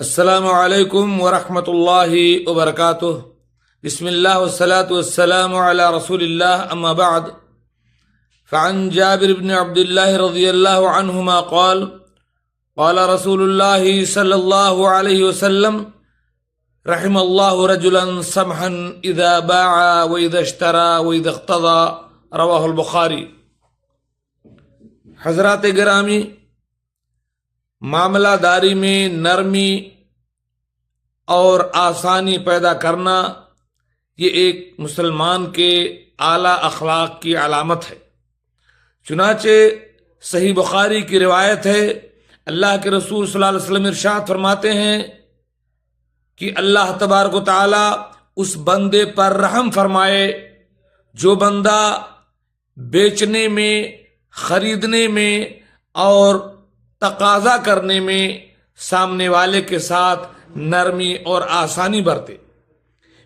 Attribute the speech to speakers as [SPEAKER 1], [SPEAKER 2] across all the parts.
[SPEAKER 1] السلام علیکم ورحمۃ اللہ وبرکاتہ۔ بسم اللہ والصلاة والسلام علی رسول اللہ، اما بعد، فعن جابر بن عبد اللہ رضی اللہ عنہما قال قال رسول اللہ صلی اللہ علیہ وسلم رحم اللہ رجلا سمحا اذا باع واذا اشترى واذا اقتضى، رواہ البخاری۔ حضرات گرامی، معاملہ داری میں نرمی اور آسانی پیدا کرنا یہ ایک مسلمان کے اعلیٰ اخلاق کی علامت ہے۔ چنانچہ صحیح بخاری کی روایت ہے، اللہ کے رسول صلی اللہ علیہ وسلم ارشاد فرماتے ہیں کہ اللہ تبارک و تعالی اس بندے پر رحم فرمائے جو بندہ بیچنے میں، خریدنے میں اور تقاضا کرنے میں سامنے والے کے ساتھ نرمی اور آسانی برتے۔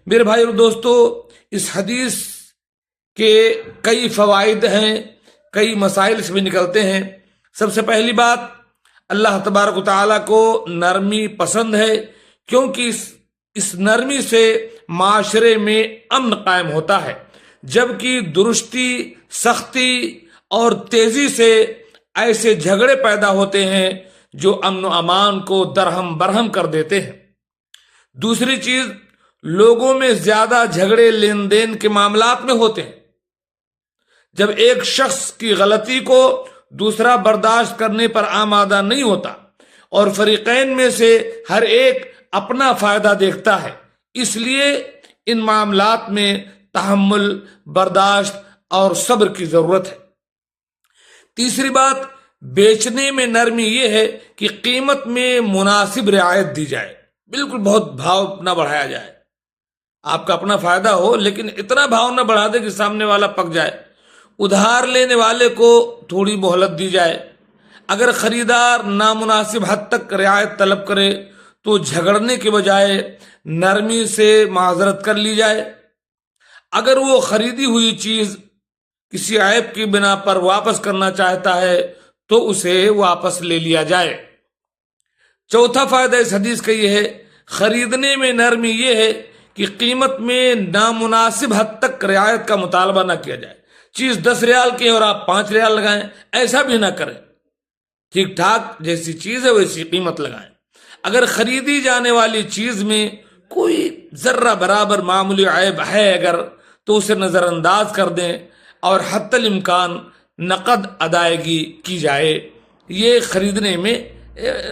[SPEAKER 1] میرے بھائی اور دوستو، اس حدیث کے کئی فوائد ہیں، کئی مسائل اس میں نکلتے ہیں۔ سب سے پہلی بات، اللہ تبارک و تعالیٰ کو نرمی پسند ہے، کیونکہ اس نرمی سے معاشرے میں امن قائم ہوتا ہے، جبکہ درستی، سختی اور تیزی سے ایسے جھگڑے پیدا ہوتے ہیں جو امن و امان کو درہم برہم کر دیتے ہیں۔ دوسری چیز، لوگوں میں زیادہ جھگڑے لین دین کے معاملات میں ہوتے ہیں۔ جب ایک شخص کی غلطی کو دوسرا برداشت کرنے پر آمادہ نہیں ہوتا اور فریقین میں سے ہر ایک اپنا فائدہ دیکھتا ہے، اس لیے ان معاملات میں تحمل، برداشت اور صبر کی ضرورت ہے۔ تیسری بات، بیچنے میں نرمی یہ ہے کہ قیمت میں مناسب رعایت دی جائے، بالکل بہت بھاؤ نہ بڑھایا جائے۔ آپ کا اپنا فائدہ ہو لیکن اتنا بھاؤ نہ بڑھا دے کہ سامنے والا پک جائے۔ ادھار لینے والے کو تھوڑی مہلت دی جائے۔ اگر خریدار نامناسب حد تک رعایت طلب کرے تو جھگڑنے کے بجائے نرمی سے معذرت کر لی جائے۔ اگر وہ خریدی ہوئی چیز کسی عیب کی بنا پر واپس کرنا چاہتا ہے تو اسے واپس لے لیا جائے۔ چوتھا فائدہ اس حدیث کا یہ ہے، خریدنے میں نرمی یہ ہے کہ قیمت میں نامناسب حد تک رعایت کا مطالبہ نہ کیا جائے۔ چیز 10 ریال کی ہے اور آپ 5 ریال لگائیں، ایسا بھی نہ کریں۔ ٹھیک ٹھاک جیسی چیز ہے ویسی قیمت لگائیں۔ اگر خریدی جانے والی چیز میں کوئی ذرہ برابر معمولی عیب ہے اگر تو اسے نظر انداز کر دیں اور حتی الامکان نقد ادائیگی کی جائے۔ یہ خریدنے میں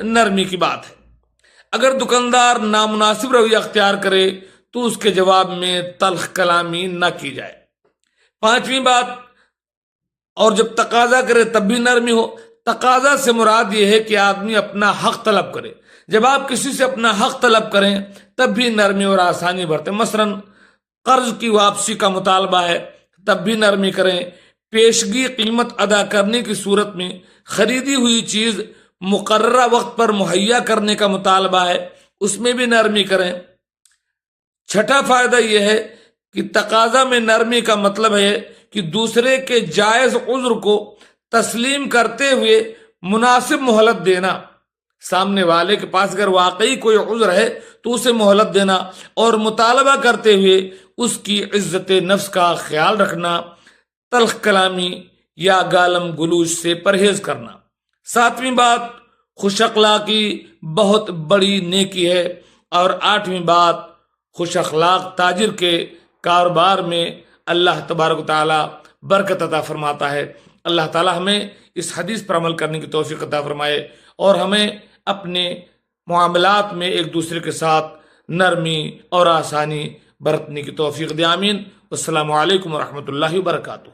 [SPEAKER 1] نرمی کی بات ہے۔ اگر دکاندار نامناسب رویہ اختیار کرے تو اس کے جواب میں تلخ کلامی نہ کی جائے۔ پانچویں بات، اور جب تقاضا کرے تب بھی نرمی ہو۔ تقاضا سے مراد یہ ہے کہ آدمی اپنا حق طلب کرے۔ جب آپ کسی سے اپنا حق طلب کریں تب بھی نرمی اور آسانی برتیں۔ مثلا قرض کی واپسی کا مطالبہ ہے تب بھی نرمی کریں۔ پیشگی قیمت ادا کرنے کی صورت میں خریدی ہوئی چیز مقررہ وقت پر مہیا کرنے کا مطالبہ ہے، اس میں بھی نرمی کریں۔ چھٹا فائدہ یہ ہے کہ تقاضا میں نرمی کا مطلب ہے کہ دوسرے کے جائز عذر کو تسلیم کرتے ہوئے مناسب مہلت دینا۔ سامنے والے کے پاس اگر واقعی کوئی عذر ہے تو اسے مہلت دینا اور مطالبہ کرتے ہوئے اس کی عزت نفس کا خیال رکھنا، تلخ کلامی یا گالم گلوچ سے پرہیز کرنا۔ ساتویں بات، خوش اخلاقی بہت بڑی نیکی ہے۔ اور آٹھویں بات، خوش اخلاق تاجر کے کاروبار میں اللہ تبارک و تعالی برکت عطا فرماتا ہے۔ اللہ تعالی ہمیں اس حدیث پر عمل کرنے کی توفیق عطا فرمائے اور ہمیں اپنے معاملات میں ایک دوسرے کے ساتھ نرمی اور آسانی برتنے کی توفیق دے۔ آمین۔ السلام علیکم ورحمۃ اللہ وبرکاتہ۔